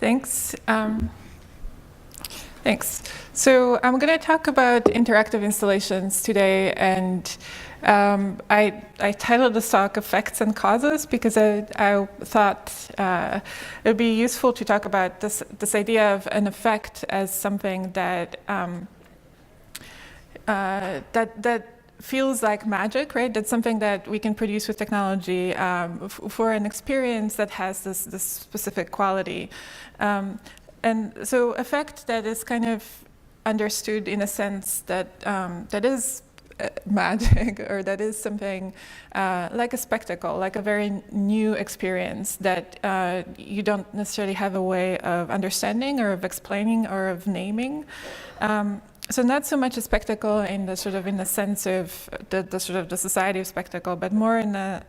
Thanks. Thanks. So I'm going to talk about interactive installations today, and I titled the talk "Effects and Causes" because I thought it would be useful to talk about this idea of an effect as something that that feels like magic, right? That's something that we can produce with technology for an experience that has this specific quality. And so effect that is kind of understood in a sense that that is magic, or that is something like a spectacle, like a very new experience that you don't necessarily have a way of understanding or of explaining or of naming. So not so much a spectacle in the sort of in the sense of the sort of the society of spectacle, but more in the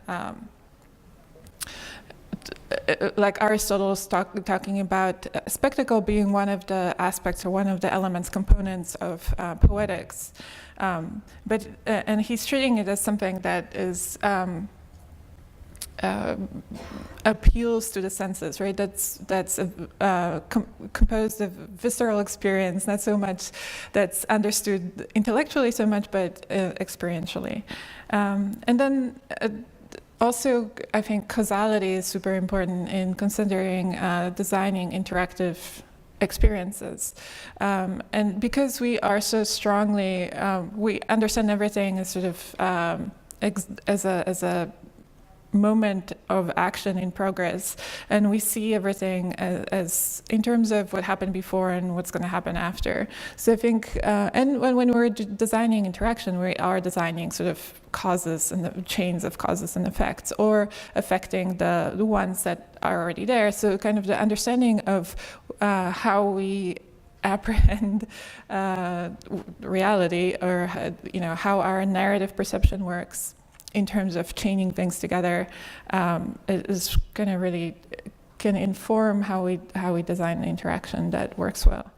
like Aristotle's talking about spectacle being one of the aspects or one of the elements, components of poetics. And he's treating it as something that is appeals to the senses, right? That's composed of visceral experience, not so much that's understood intellectually so much, but experientially. And then also, I think causality is super important in considering designing interactive experiences. And because we are so strongly, we understand everything as sort of as a moment of action in progress, and we see everything as in terms of what happened before and what's going to happen after. So I think, and when we're designing interaction, we are designing sort of causes and the chains of causes and effects, or affecting the ones that are already there. So kind of the understanding of how we apprehend reality, or how our narrative perception works in terms of chaining things together, is going to really can inform how we design an interaction that works well.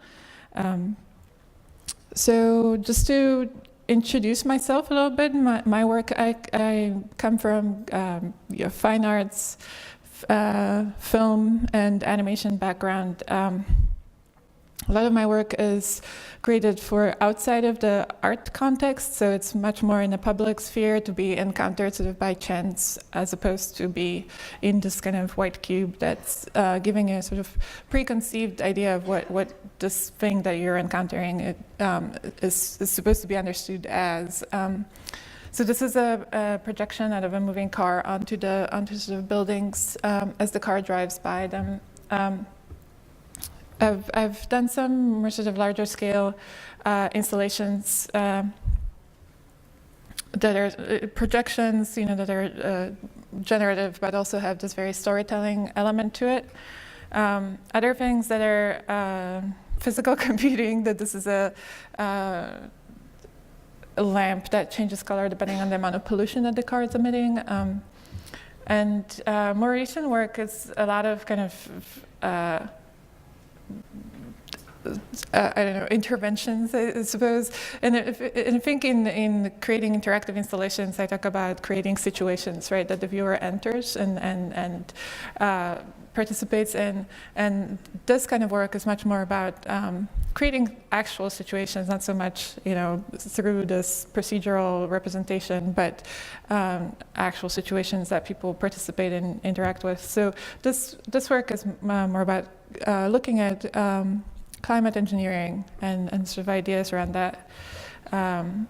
So just to introduce myself a little bit, my work, I come from fine arts, film and animation background. A lot of my work is created for outside of the art context, so it's much more in the public sphere, to be encountered sort of by chance, as opposed to be in this kind of white cube that's giving a sort of preconceived idea of what this thing that you're encountering is supposed to be understood as. So this is a projection out of a moving car onto sort of buildings as the car drives by them. I've done some more sort of larger scale installations that are projections, that are generative, but also have this very storytelling element to it. Other things that are physical computing, that this is a lamp that changes color depending on the amount of pollution that the car is emitting. And more recent work is a lot of kind of I don't know, interventions, I suppose. And I think in creating interactive installations, I talk about creating situations, right, that the viewer enters and participates in. And this kind of work is much more about creating actual situations, not so much, through this procedural representation, but actual situations that people participate in, interact with. So this work is more about looking at climate engineering and sort of ideas around that. And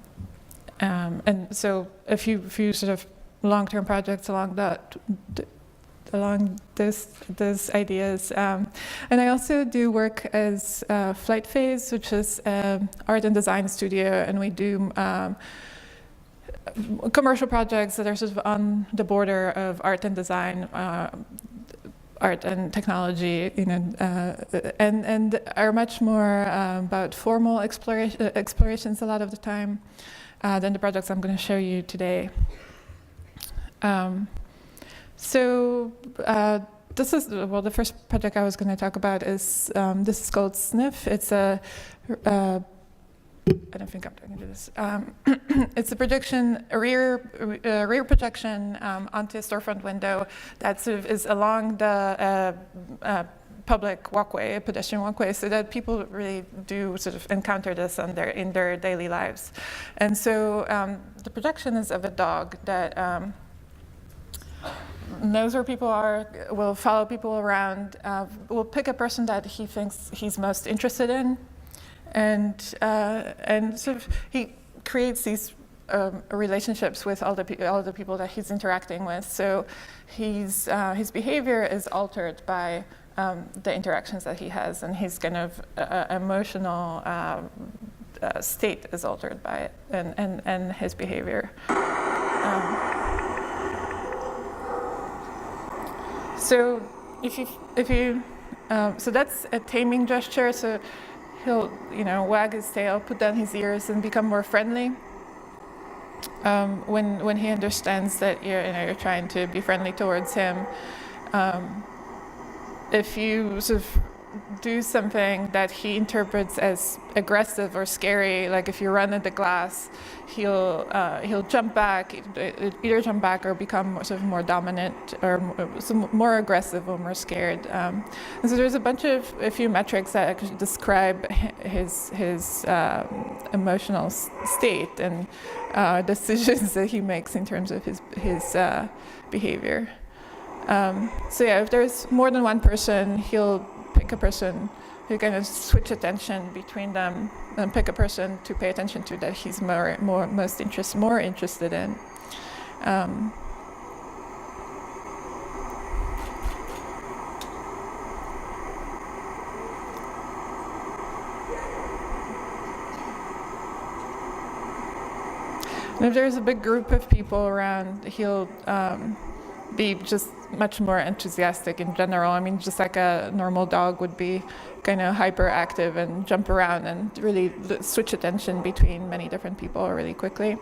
so a few sort of long-term projects along those ideas. And I also do work as Flightphase, which is an art and design studio, and we do commercial projects that are sort of on the border of art and design, art and technology, and are much more about formal explorations a lot of the time than the projects I'm going to show you today. So this is, the first project I was going to talk about is, this is called Sniff. It's a I don't think I'm talking to this. It's a projection, a rear projection onto a storefront window that sort of is along the public walkway, a pedestrian walkway, so that people really do sort of encounter this in their daily lives. And so the projection is of a dog that knows where people are, will follow people around, will pick a person that he thinks he's most interested in, and sort of he creates these relationships with all the people that he's interacting with. So his behavior is altered by the interactions that he has, and his kind of emotional state is altered by it, and his behavior. So so that's a taming gesture. So he'll, wag his tail, put down his ears, and become more friendly. When he understands that you're trying to be friendly towards him. If you sort of do something that he interprets as aggressive or scary, like if you run at the glass, he'll jump back, either jump back or become sort of more dominant or more aggressive or more scared. And so there's a few metrics that actually describe his emotional state and decisions that he makes in terms of his behavior. So yeah, if there's more than one person, he'll pick a person who kind of switch attention between them and pick a person to pay attention to that he's more interested in. And if there's a big group of people around, he'll be just much more enthusiastic in general. I mean, just like a normal dog would be kind of hyperactive and jump around and really switch attention between many different people really quickly.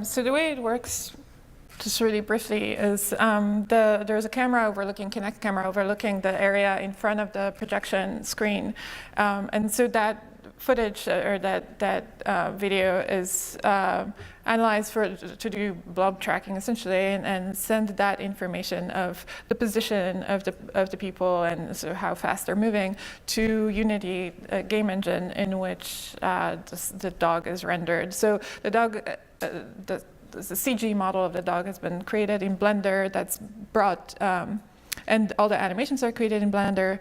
So the way it works, just really briefly, is there's a camera overlooking, Kinect camera overlooking the area in front of the projection screen. And so that footage or that video is analyzed to do blob tracking essentially, and send that information of the position of the people and sort of how fast they're moving to Unity, a game engine in which the dog is rendered. So the dog, the CG model of the dog has been created in Blender. That's brought, and all the animations are created in Blender,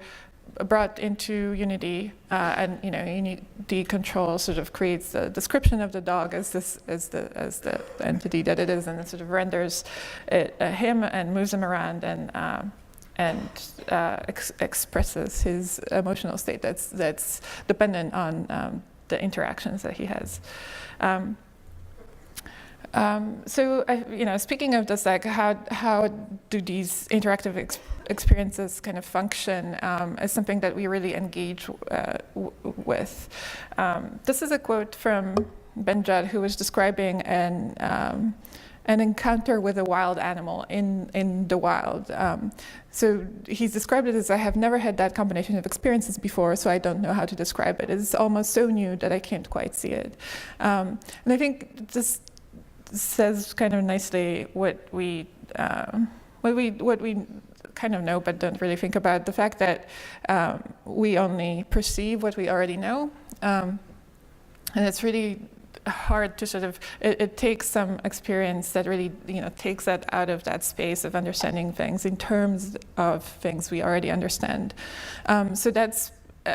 brought into Unity, and Unity control sort of creates the description of the dog as the entity that it is, and it sort of renders him and moves him around and expresses his emotional state that's dependent on the interactions that he has. So, speaking of this, like how do these interactive experiences kind of function is something that we really engage with. This is a quote from Ben Judd, who was describing an encounter with a wild animal in the wild. So he's described it as, I have never had that combination of experiences before, so I don't know how to describe it. It's almost so new that I can't quite see it. And I think this says kind of nicely what we kind of know but don't really think about, the fact that we only perceive what we already know, and it's really hard to sort of, it takes some experience that really takes that out of that space of understanding things in terms of things we already understand. So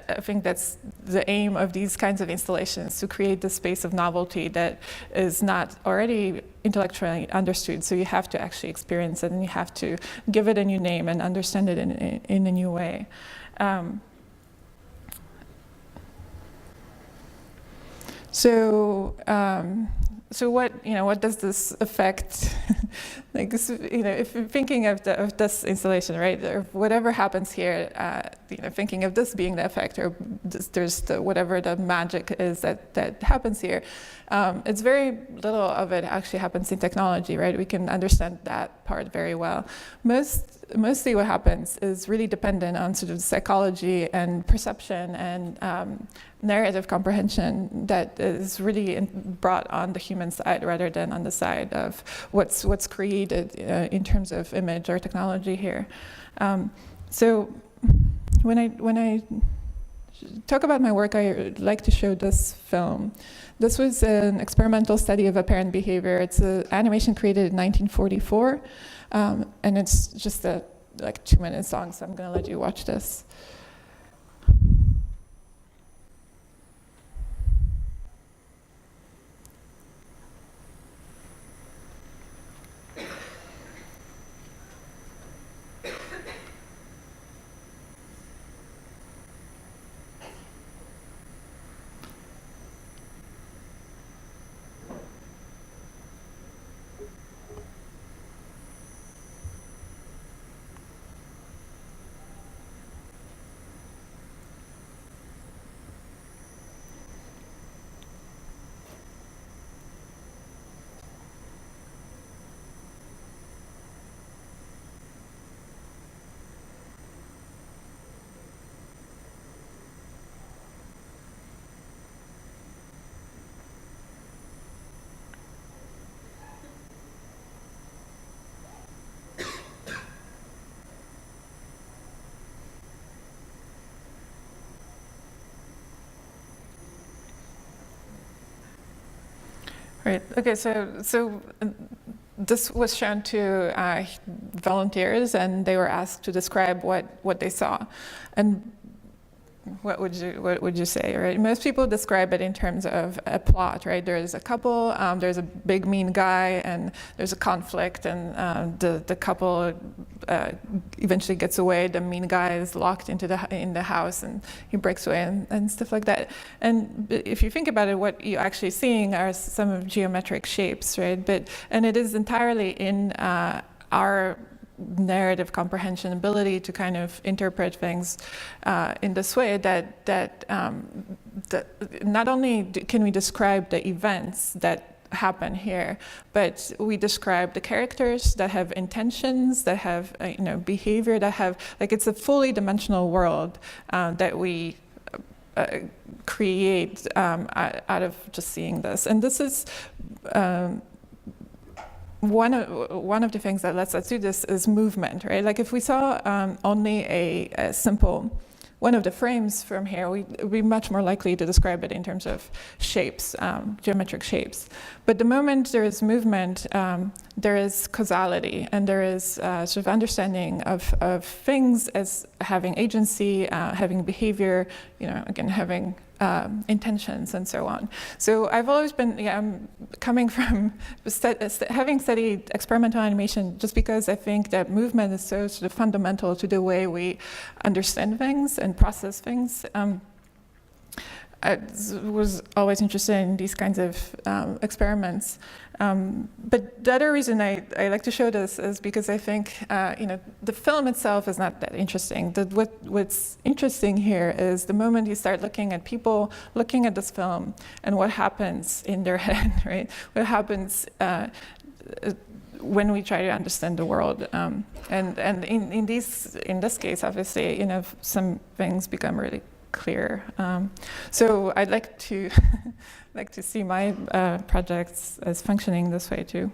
I think that's the aim of these kinds of installations, to create the space of novelty that is not already intellectually understood. So you have to actually experience it, and you have to give it a new name and understand it in a new way. So what does this affect like, if you're thinking of this installation, right, or whatever happens here, thinking of this being the effect, or there's whatever the magic is that happens here, it's very little of it actually happens in technology, right? We can understand that part very well. Mostly what happens is really dependent on sort of psychology and perception and narrative comprehension that is really brought on the human side rather than on the side of what's created in terms of image or technology here. So when I talk about my work, I like to show this film. This was an experimental study of apparent behavior. It's an animation created in 1944, and it's just a 2-minute song, so I'm going to let you watch this. Right. Okay. So this was shown to volunteers, and they were asked to describe what they saw, and what would you say? Right. Most people describe it in terms of a plot. Right. There's a couple. There's a big mean guy, and there's a conflict, and the couple eventually gets away. The mean guy is locked in the house, and he breaks away, and stuff like that. And if you think about it, what you're actually seeing are some of geometric shapes, right? And it is entirely in our narrative comprehension ability to kind of interpret things in this way that not only can we describe the events that happen here, but we describe the characters that have intentions, that have behavior, that have it's a fully dimensional world that we create out of just seeing this. And this is one of the things that lets us do this is movement, right? Like if we saw only a simple one of the frames from here, we'd be much more likely to describe it in terms of shapes, geometric shapes. But the moment there is movement, there is causality, and there is sort of understanding of things as having agency, having behavior, again, having intentions and so on. So I've always been, I'm coming from having studied experimental animation just because I think that movement is so sort of fundamental to the way we understand things and process things. I was always interested in these kinds of experiments. But the other reason I like to show this is because I think the film itself is not that interesting. What's interesting here is the moment you start looking at people looking at this film and what happens in their head, right? What happens when we try to understand the world. And in this case, obviously, some things become really clear. So I'd like to see my projects as functioning this way too.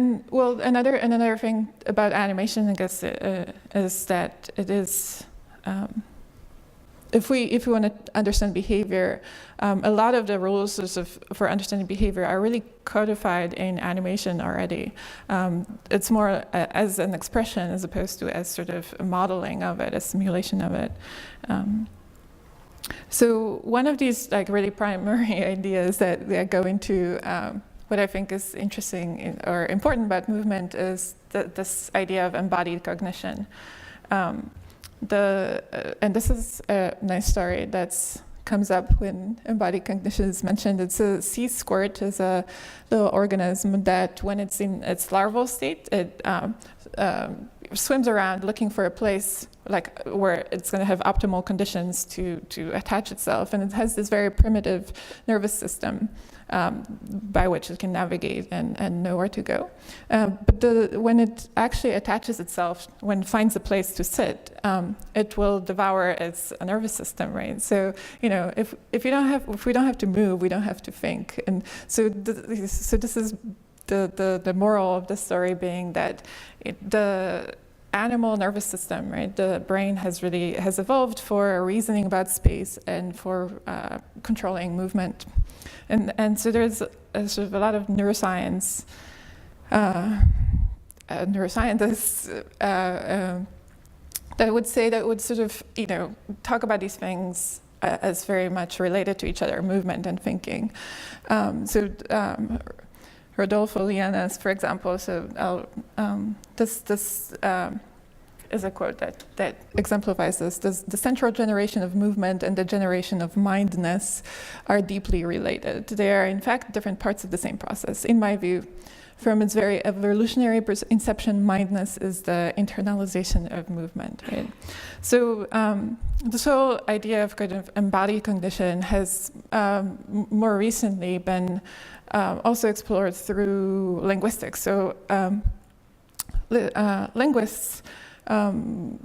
Another thing about animation, I guess, is that it is. If we want to understand behavior, a lot of the rules for understanding behavior are really codified in animation already. It's more as an expression as opposed to as sort of a modeling of it, a simulation of it. So one of these really primary ideas that go into what I think is interesting or important about movement is this idea of embodied cognition. And this is a nice story that's comes up when embodied cognition is mentioned. It's a sea squirt, is a little organism that when it's in its larval state, it swims around looking for a place like where it's going to have optimal conditions to attach itself, and it has this very primitive nervous system by which it can navigate and know where to go. But when it actually attaches itself, when it finds a place to sit, it will devour its nervous system, right? So if we don't have to move, we don't have to think, and so this is the moral of the story being that the animal nervous system, right? The brain has evolved for reasoning about space and for controlling movement, and so there's sort of a lot of neuroscientists that would sort of talk about these things as very much related to each other, movement and thinking. Rodolfo Lianas, for example, this is a quote that exemplifies this. The central generation of movement and the generation of mindness are deeply related. They are, in fact, different parts of the same process. In my view, from its very evolutionary inception, mindness is the internalization of movement, right? So this whole idea of kind of embodied cognition has more recently been also explored through linguistics. So linguists, in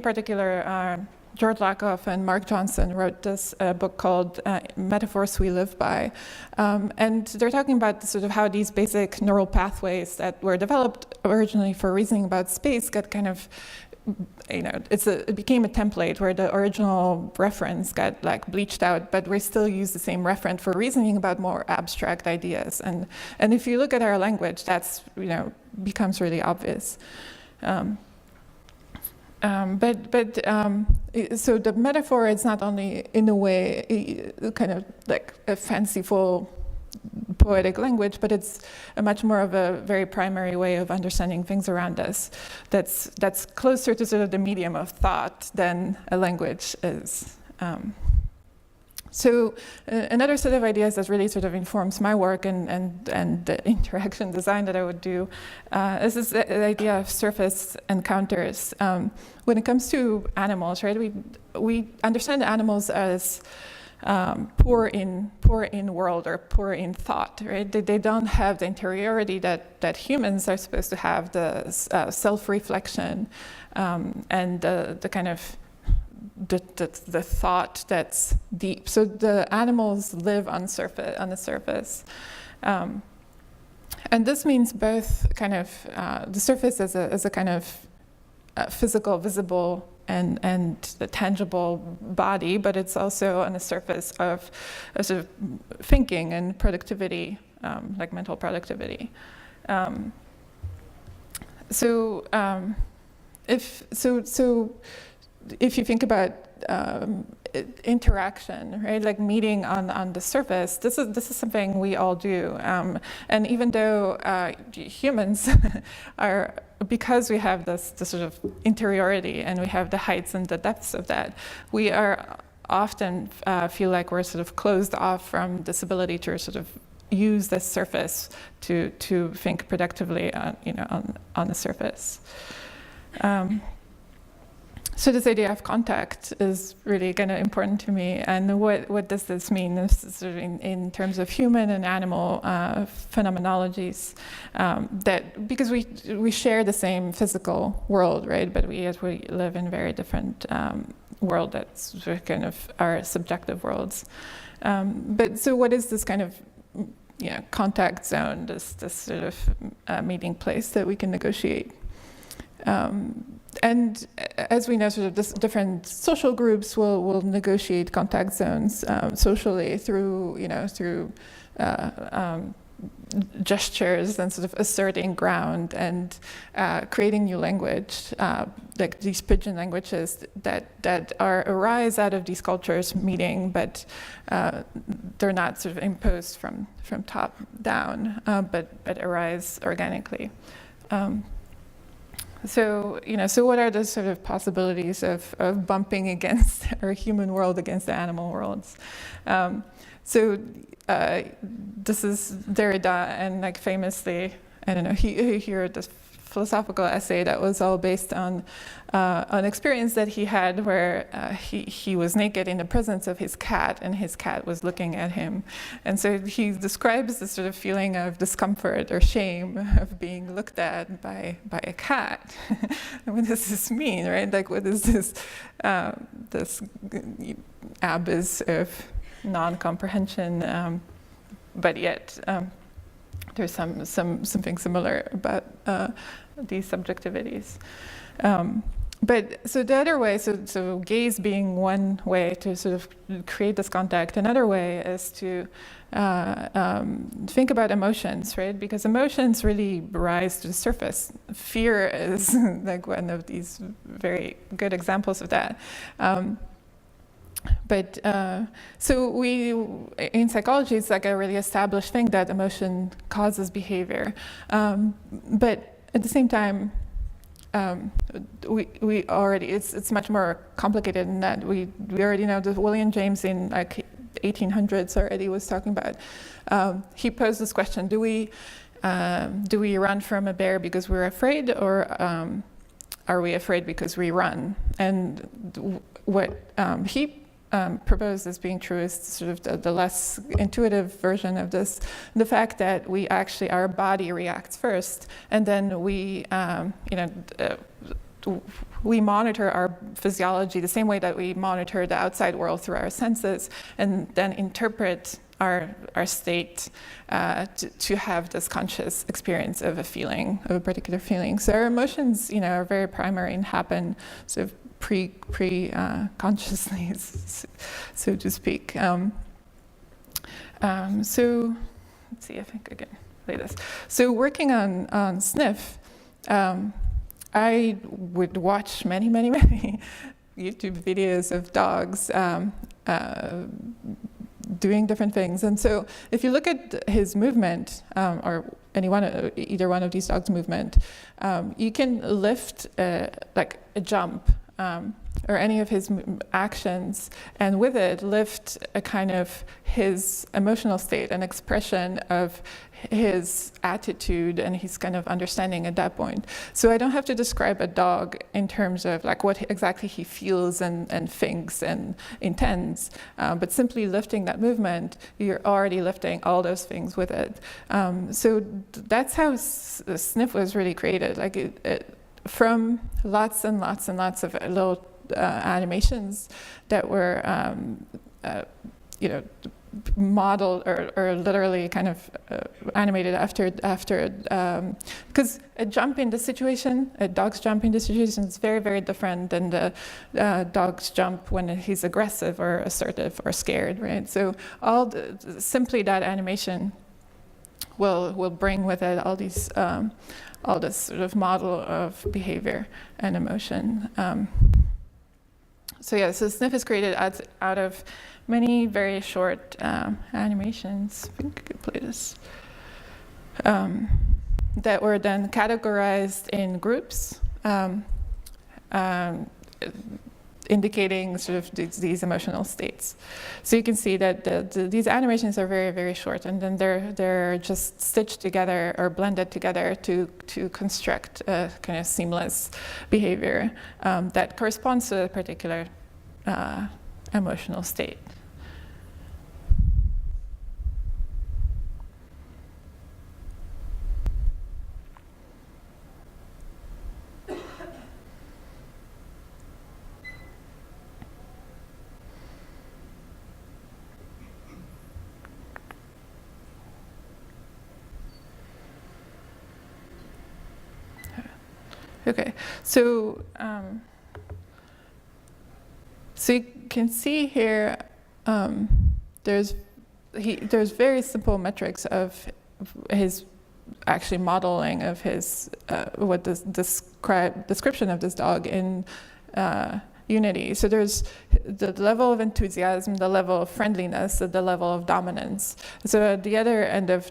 particular, George Lakoff and Mark Johnson wrote this book called Metaphors We Live By. And they're talking about sort of how these basic neural pathways that were developed originally for reasoning about space got kind of, it became a template where the original reference got like bleached out, but we still use the same referent for reasoning about more abstract ideas. And if you look at our language, that's, becomes really obvious. So the metaphor is not only, in a way, kind of like a fanciful poetic language, but it's a much more of a very primary way of understanding things around us. That's closer to sort of the medium of thought than a language is. So another set of ideas that really sort of informs my work and the interaction design that I would do is this idea of surface encounters. When it comes to animals, right, we understand animals as poor in world or poor in thought, right? They don't have the interiority that humans are supposed to have, the self-reflection and the kind of the thought that's deep. So the animals live on the surface. And this means both kind of the surface as a kind of physical, visible, and the tangible body, but it's also on the surface of a sort of thinking and productivity, like mental productivity. If you think about interaction, right, like meeting on the surface, this is something we all do. And even though humans are, because we have this sort of interiority and we have the heights and the depths of that, we are often feel like we're sort of closed off from this ability to sort of use this surface to think productively on the surface. So this idea of contact is really kind of important to me. And what does this mean in terms of human and animal phenomenologies? That because we share the same physical world, right? But we live in very different world that's kind of our subjective worlds. But so what is this kind of contact zone? This sort of meeting place that we can negotiate. And as we know, sort of different social groups will negotiate contact zones socially through gestures and sort of asserting ground and creating new language, like these pidgin languages that arise out of these cultures meeting, but they're not sort of imposed from top down, but arise organically. So, so what are the sort of possibilities of bumping against our human world against the animal worlds? This is Derrida, and like famously, I don't know, he wrote this philosophical essay that was all based on an experience that he had where he was naked in the presence of his cat, and his cat was looking at him. And so he describes this sort of feeling of discomfort or shame of being looked at by a cat. And what does this mean, right? Like, what is this abyss of non-comprehension, but yet there's something similar about these subjectivities. But so the other way, so gaze being one way to sort of create this contact, another way is to think about emotions, right? Because emotions really rise to the surface. Fear is like one of these very good examples of that. So we, in psychology, it's like a really established thing that emotion causes behavior. But at the same time, we already, it's much more complicated than that. We already know that William James in like 1800s already was talking about, he posed this question: do we run from a bear because we're afraid, or are we afraid because we run? And what he proposed as being true is sort of the less intuitive version of this, the fact that we actually, our body reacts first, and then we, we monitor our physiology the same way that we monitor the outside world through our senses, and then interpret our state to have this conscious experience of a feeling, of a particular feeling. So our emotions, are very primary and happen sort of consciously, so to speak. So let's see, I think I can play this. So working on sniff, I would watch many YouTube videos of dogs doing different things. And so if you look at his movement, or either one of these dogs' movement, you can lift like a jump, or any of his actions, and with it lift a kind of his emotional state, an expression of his attitude and his kind of understanding at that point. So I don't have to describe a dog in terms of like what exactly he feels and thinks and intends, but simply lifting that movement, you're already lifting all those things with it. So that's how sniff was really created. Like it from lots and lots and lots of little animations that were, modeled or literally kind of animated after, because a jump in this situation, a dog's jump in this situation is very, very different than the dog's jump when he's aggressive or assertive or scared, right? So simply that animation will bring with it all these all this sort of model of behavior and emotion. So sniff is created out of many very short animations. I think I could play this. That were then categorized in groups, indicating sort of these emotional states. So you can see that these animations are very, very short, and then they're just stitched together or blended together to construct a kind of seamless behavior that corresponds to a particular emotional state. Okay, so you can see here there's very simple metrics of his actually modeling of his what the description of this dog in Unity. So there's the level of enthusiasm, the level of friendliness, the level of dominance. So at the other end of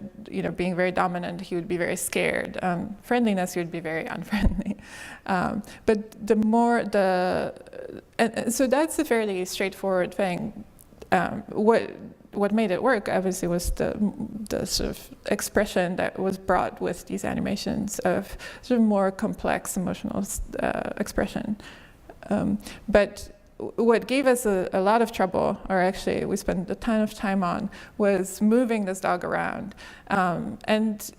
being very dominant, he would be very scared. Friendliness, he would be very unfriendly. But so that's a fairly straightforward thing. What made it work, obviously, was the sort of expression that was brought with these animations of sort of more complex emotional expression. But what gave us a lot of trouble, or actually we spent a ton of time on, was moving this dog around, and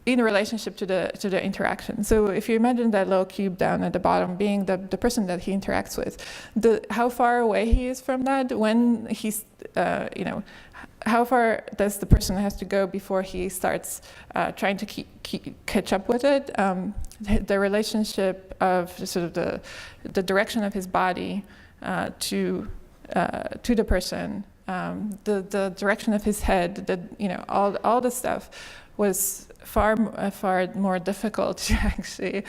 in relationship to the interaction. So if you imagine that little cube down at the bottom being the person that he interacts with, how far away he is from that, when he's, how far does the person have to go before he starts trying to catch up with it? The relationship of sort of the direction of his body to the person, the direction of his head, all the stuff was far more difficult to actually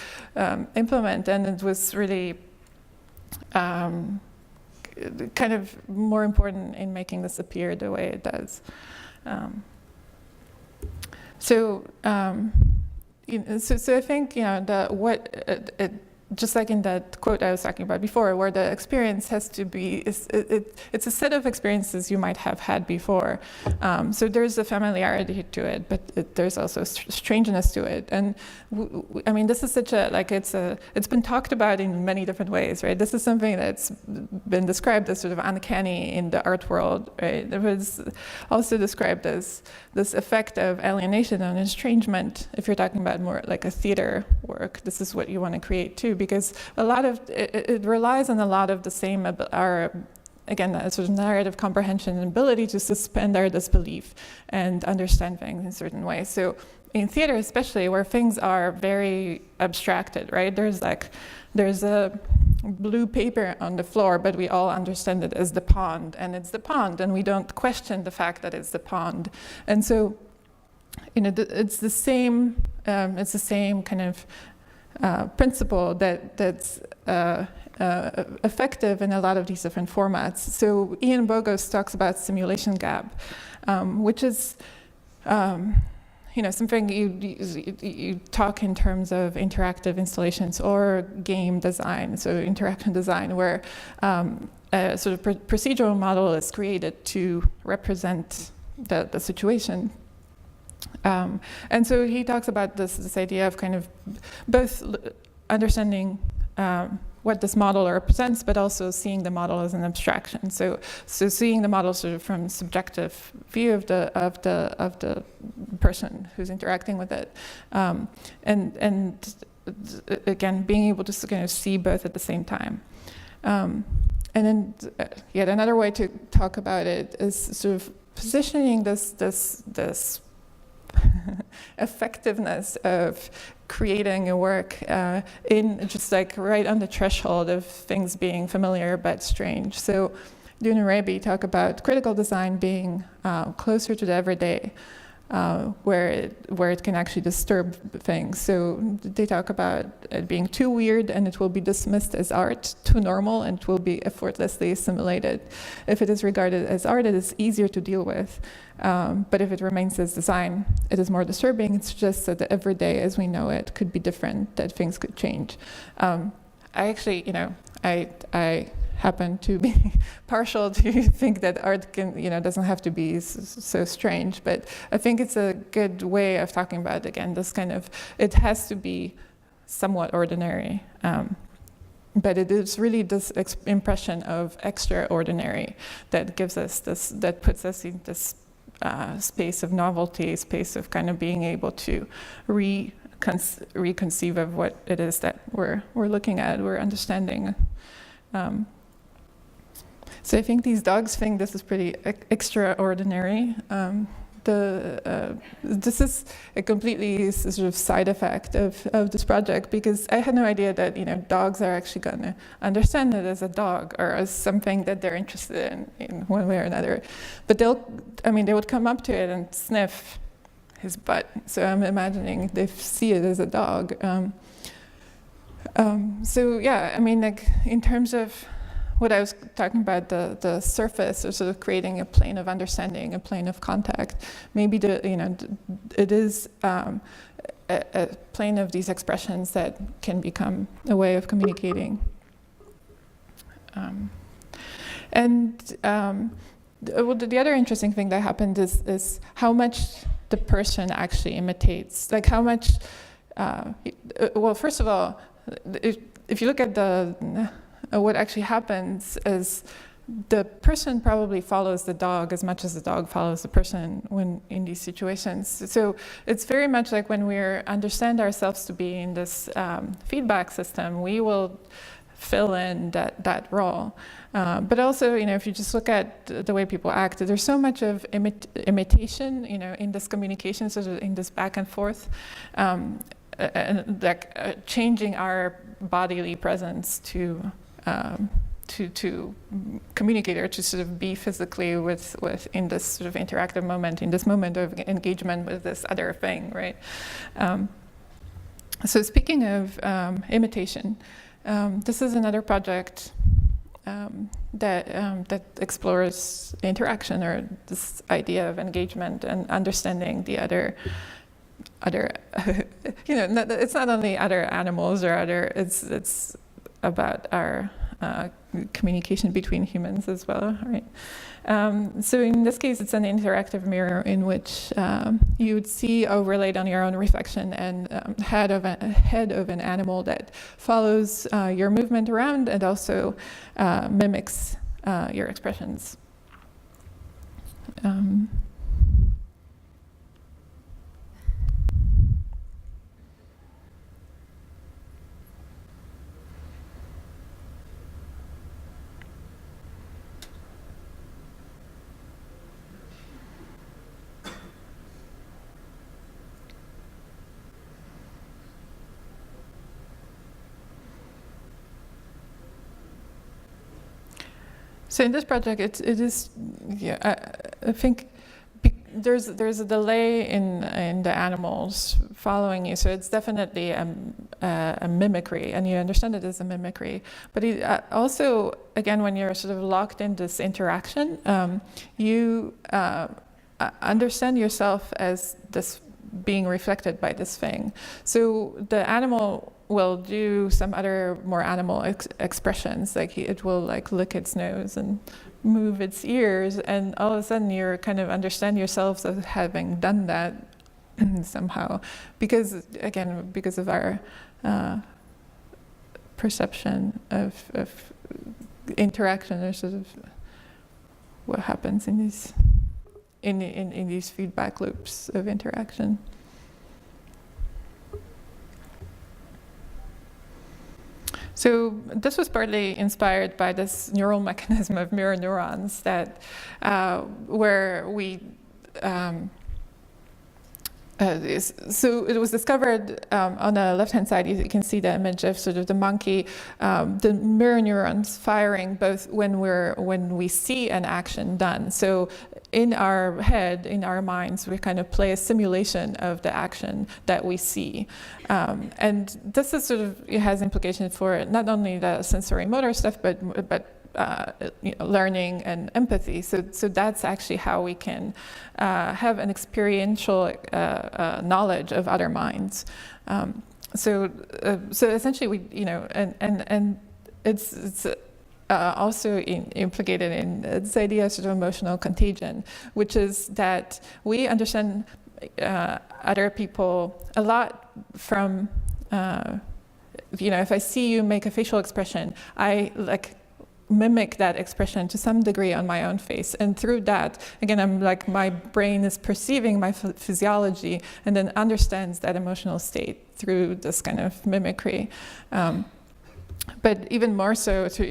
implement, and it was really kind of more important in making this appear the way it does. So I think just like in that quote I was talking about before, where the experience has to be, it's a set of experiences you might have had before. So there's a familiarity to it, but there's also strangeness to it. And I mean, this is such it's been talked about in many different ways, right? This is something that's been described as sort of uncanny in the art world, right? It was also described as this effect of alienation and estrangement. If you're talking about more like a theater work, this is what you want to create too, because a lot of it relies on a lot of the same, again, a sort of narrative comprehension and ability to suspend our disbelief and understand things in certain ways. So in theater especially, where things are very abstracted, right? There's a blue paper on the floor, but we all understand it as the pond, and it's the pond, and we don't question the fact that it's the pond. And so, it's the same kind of principle that's effective in a lot of these different formats. So Ian Bogost talks about simulation gap, which is something you talk in terms of interactive installations or game design, so interaction design, where a sort of procedural model is created to represent the situation. And so he talks about this idea of kind of both understanding what this model represents, but also seeing the model as an abstraction. So seeing the model sort of from subjective view of the person who's interacting with it, and again being able to kind of see both at the same time. And then yet another way to talk about it is sort of positioning this effectiveness of creating a work in just like right on the threshold of things being familiar but strange. So Dune and Raby talk about critical design being closer to the everyday, where it can actually disturb things. So they talk about it being too weird and it will be dismissed as art, too normal and it will be effortlessly assimilated. If it is regarded as art, it is easier to deal with. But if it remains as design, it is more disturbing. It suggests that the everyday as we know it could be different, that things could change. I actually, I happen to be partial to think that art doesn't have to be so strange, but I think it's a good way of talking about, again, this kind of, it has to be somewhat ordinary, but it is really this impression of extraordinary that gives us this, that puts us in this space of novelty, space of kind of being able to reconceive of what it is that we're looking at, we're understanding. So I think these dogs think this is pretty extraordinary. This is a completely sort of side effect of this project, because I had no idea that dogs are actually going to understand it as a dog or as something that they're interested in one way or another. But they would come up to it and sniff his butt. So I'm imagining they see it as a dog. So yeah, in terms of what I was talking about, the surface, or sort of creating a plane of understanding, a plane of contact. Maybe it is a plane of these expressions that can become a way of communicating. Well, the other interesting thing that happened is how much the person actually imitates. Like how much, well, first of all, if you look at what actually happens is the person probably follows the dog as much as the dog follows the person when in these situations. So it's very much like when we understand ourselves to be in this feedback system, we will fill in that role. But also, if you just look at the way people act, there's so much of imitation, in this communication, sort of in this back and forth, and like changing our bodily presence to communicate or to sort of be physically with in this sort of interactive moment, in this moment of engagement with this other thing, right? So speaking of imitation, this is another project that explores interaction, or this idea of engagement and understanding the other. It's not only other animals or other. It's about our communication between humans as well, right? So in this case, it's an interactive mirror in which you would see overlaid on your own reflection and head of an animal that follows your movement around and also mimics your expressions. So in this project, it is, I think there's a delay in the animals following you, so it's definitely a mimicry, and you understand it as a mimicry. But also, again, when you're sort of locked in this interaction, you understand yourself as this being reflected by this thing. So the animal will do some other more animal expressions, like it will like lick its nose and move its ears, and all of a sudden you kind of understand yourselves as having done that somehow, because of our perception of interaction, or sort of what happens in these in these feedback loops of interaction. So this was partly inspired by this neural mechanism of mirror neurons that where we so it was discovered on the left-hand side. You can see the image of sort of the monkey, the mirror neurons firing both when we see an action done. So in our head, in our minds, we kind of play a simulation of the action that we see, and this is sort of, it has implications for not only the sensory motor stuff, but learning and empathy. So that's actually how we can have an experiential knowledge of other minds. So essentially, we and it's also implicated in this idea of sort of emotional contagion, which is that we understand other people a lot from. If I see you make a facial expression, I mimic that expression to some degree on my own face, and through that, again, I'm like, my brain is perceiving my physiology and then understands that emotional state through this kind of mimicry. But even more so, if the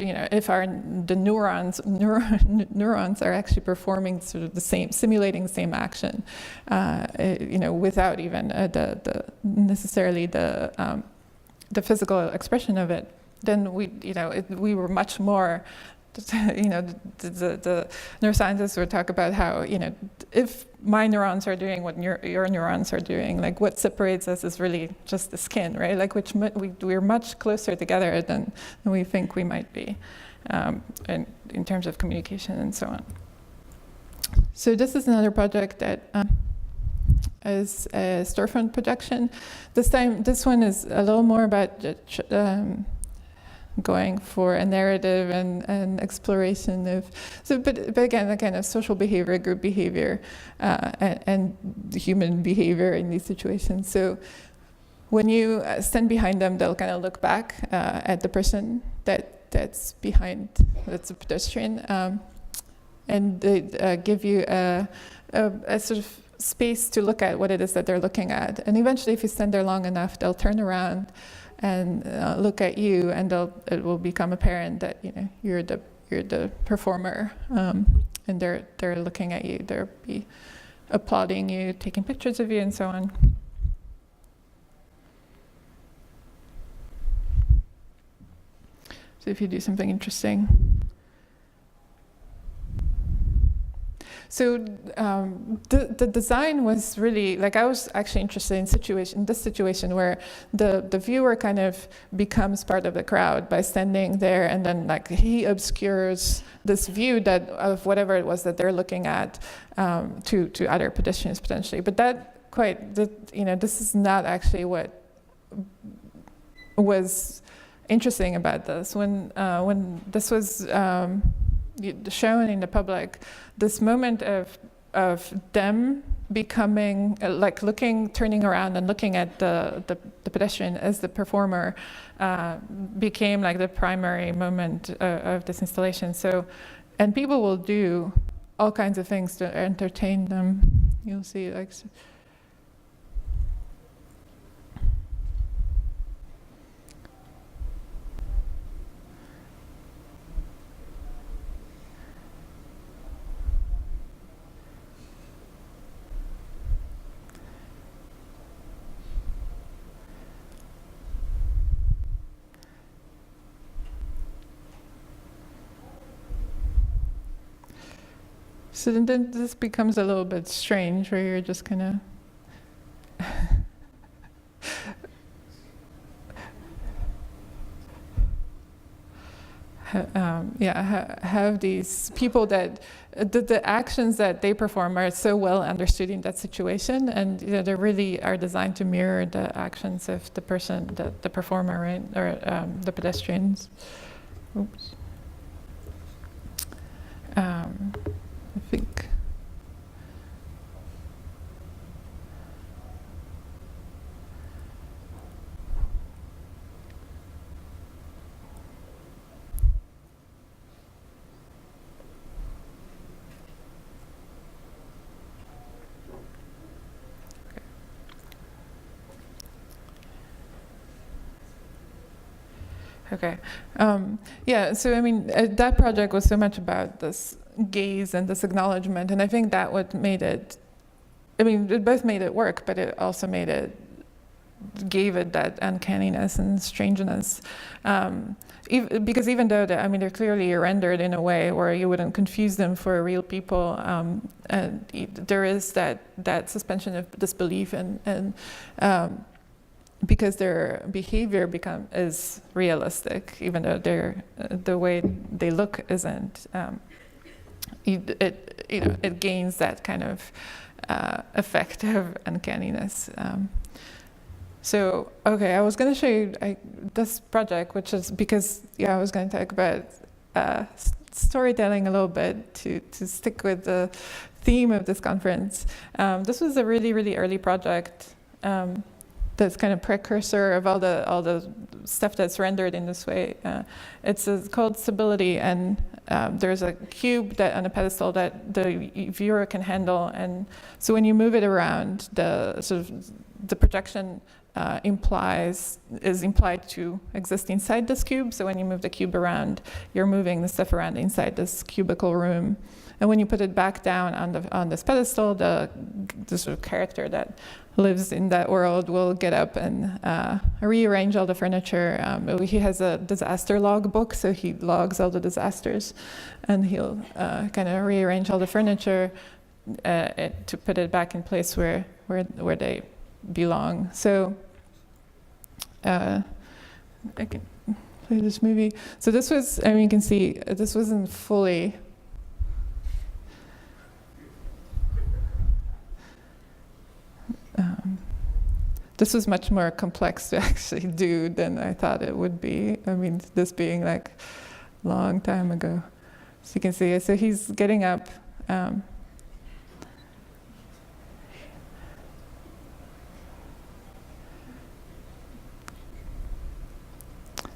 neurons are actually performing sort of the same, simulating the same action, without even necessarily the physical expression of it, then we were much more. The neuroscientists would talk about how if my neurons are doing what your neurons are doing, like what separates us is really just the skin, right? Like we're much closer together than we think we might be, in terms of communication and so on. So this is another project that as a storefront projection. This time, this one is a little more about going for a narrative and exploration of, but again, a kind of social behavior, group behavior, and human behavior in these situations. So when you stand behind them, they'll kind of look back at the person that's behind, that's a pedestrian, and they give you a sort of space to look at what it is that they're looking at. And eventually, if you stand there long enough, they'll turn around and look at you, and it will become apparent that you're the performer, and they're looking at you. They'll be applauding you, taking pictures of you, and so on. So if you do something interesting. So the design was really, like, I was actually interested in this situation where the viewer kind of becomes part of the crowd by standing there, and then like he obscures this view of whatever it was that they're looking at to other pedestrians potentially. But this is not actually what was interesting about this. When this was shown in the public, this moment of them becoming turning around and looking at the pedestrian as the performer became like the primary moment of this installation. So, and people will do all kinds of things to entertain them. You'll see like. So then this becomes a little bit strange, where you're just kind of have these people that the actions that they perform are so well understood in that situation, and they really are designed to mirror the actions of the person, the performer, right, or the pedestrians. Oops. I think. Okay. So I mean, that project was so much about this gaze and this acknowledgement, and I think that what made it, I mean, it both made it work, but it also gave it that uncanniness and strangeness. Because even though they're clearly rendered in a way where you wouldn't confuse them for real people, there is that suspension of disbelief and because their behavior is realistic, even though the way they look isn't. It gains that kind of effect of uncanniness. So, okay, I was going to show you this project, which is because I was going to talk about storytelling a little bit to stick with the theme of this conference. This was a really, really early project. That's kind of precursor of all the stuff that's rendered in this way. It's called stability, and there's a cube on a pedestal that the viewer can handle, and so when you move it around, the projection is implied to exist inside this cube. So when you move the cube around, you're moving the stuff around inside this cubicle room. And when you put it back down on this pedestal, the sort of character that lives in that world will get up and rearrange all the furniture. He has a disaster log book, so he logs all the disasters, and he'll kind of rearrange all the furniture to put it back in place where they belong. So I can play this movie. So this was, you can see this wasn't fully. This was much more complex to actually do than I thought it would be. I mean, this being like a long time ago. So you can see, so he's getting up.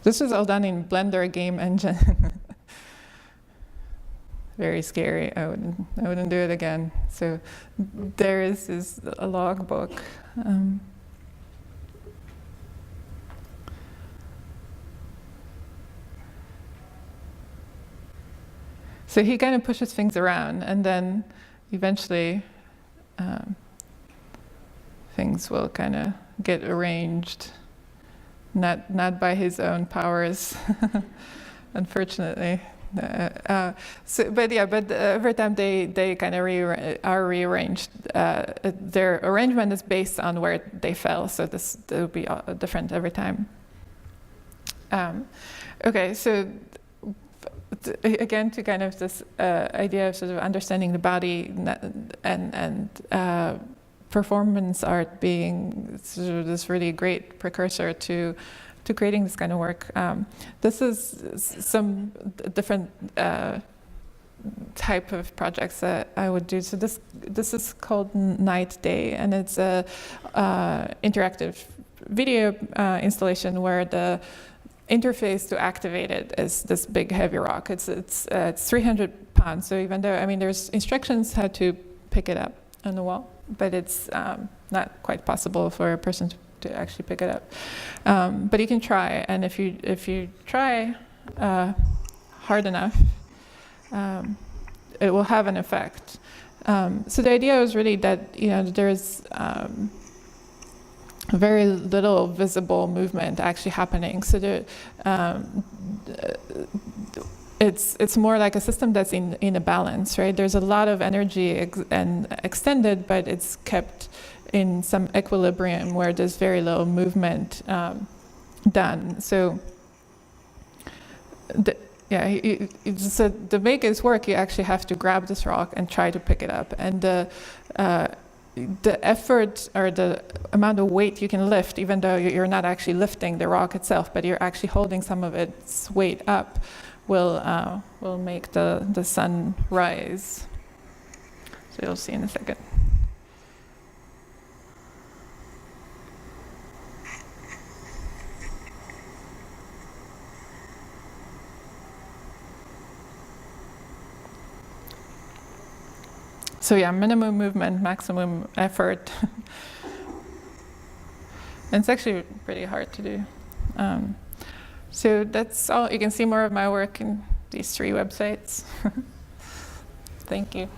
This was all done in Blender game engine. Very scary. I wouldn't do it again. So there is a logbook. So he kind of pushes things around, and then eventually things will kind of get arranged, not by his own powers, unfortunately. But every time they kind of are rearranged, their arrangement is based on where they fell. So this will be different every time. Okay, so again, to kind of this idea of sort of understanding the body and performance art being sort of this really great precursor to creating this kind of work. This is some different type of projects that I would do. So this is called Night Day, and it's a interactive video installation where the interface to activate it is this big heavy rock. It's 300 pounds. So even though, I mean, there's instructions how to pick it up on the wall, but it's not quite possible for a person to actually pick it up. But you can try, and if you try hard enough, it will have an effect. So the idea was really that there's very little visible movement actually happening. So it's more like a system that's in a balance, right? There's a lot of energy extended, but it's kept in some equilibrium where there's very little movement done. So to make this work, you actually have to grab this rock and try to pick it up. And the effort or the amount of weight you can lift, even though you're not actually lifting the rock itself, but you're actually holding some of its weight up, will make the sun rise. So you'll see in a second. So yeah, minimum movement, maximum effort. And it's actually pretty hard to do. So that's all. You can see more of my work in these 3 websites. Thank you.